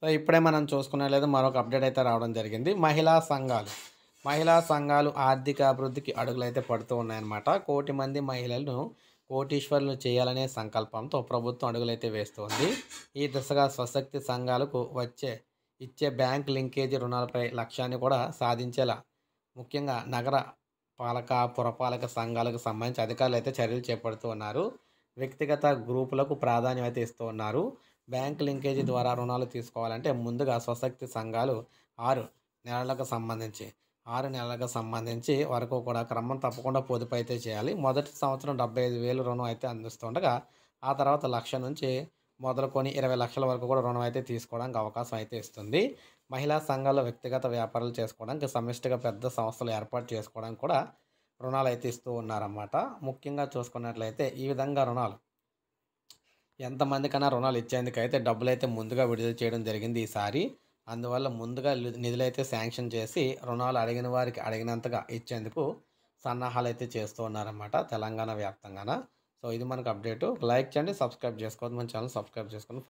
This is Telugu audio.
సో, ఇప్పుడే మనం చూసుకున్నట్లయితే మరొక అప్డేట్ అయితే రావడం జరిగింది. మహిళా సంఘాలు ఆర్థిక అభివృద్ధికి అడుగులైతే పడుతూ ఉన్నాయన్నమాట. 1,00,00,000 మంది మహిళలను కోటీశ్వరులు చేయాలనే సంకల్పంతో ప్రభుత్వం అడుగులైతే వేస్తోంది. ఈ దిశగా స్వశక్తి సంఘాలకు ఇచ్చే బ్యాంక్ లింకేజీ రుణాలపై లక్ష్యాన్ని కూడా సాధించేలా ముఖ్యంగా నగర పాలక, పురపాలక సంఘాలకు సంబంధించి అధికారులైతే చర్యలు చేపడుతూ ఉన్నారు. వ్యక్తిగత గ్రూపులకు ప్రాధాన్యం అయితే ఇస్తూ ఉన్నారు. బ్యాంక్ లింకేజీ ద్వారా రుణాలు తీసుకోవాలంటే ముందుగా స్వశక్తి సంఘాలు 6 నెలలకు సంబంధించి 6 నెలలకు సంబంధించి వరకు కూడా క్రమం తప్పకుండా పొదుపైతే చేయాలి. మొదటి సంవత్సరం 75,000 రుణం అయితే అందిస్తుండగా, ఆ తర్వాత 1,00,000 నుంచి మొదలుకొని 20,00,000 వరకు కూడా రుణం అయితే తీసుకోవడానికి అవకాశం అయితే ఇస్తుంది. మహిళా సంఘాల్లో వ్యక్తిగత వ్యాపారాలు చేసుకోవడానికి, సమిష్టిగా పెద్ద సంస్థలు ఏర్పాటు చేసుకోవడానికి కూడా రుణాలైతే ఇస్తూ ఉన్నారన్నమాట. ముఖ్యంగా చూసుకున్నట్లయితే ఈ విధంగా ఎంతమందికైనా రుణాలు ఇచ్చేందుకైతే డబ్బులైతే ముందుగా విడుదల చేయడం జరిగింది ఈసారి. అందువల్ల ముందుగా నిధులైతే శాంక్షన్ చేసి రుణాలు అడిగిన వారికి అడిగినంతగా ఇచ్చేందుకు సన్నాహాలైతే చేస్తూ ఉన్నారన్నమాట తెలంగాణ వ్యాప్తంగాన. సో, ఇది మనకు అప్డేటు. లైక్ చేయండి, సబ్స్క్రైబ్ చేసుకోవద్దు. మన ఛానల్ సబ్స్క్రైబ్ చేసుకోండి.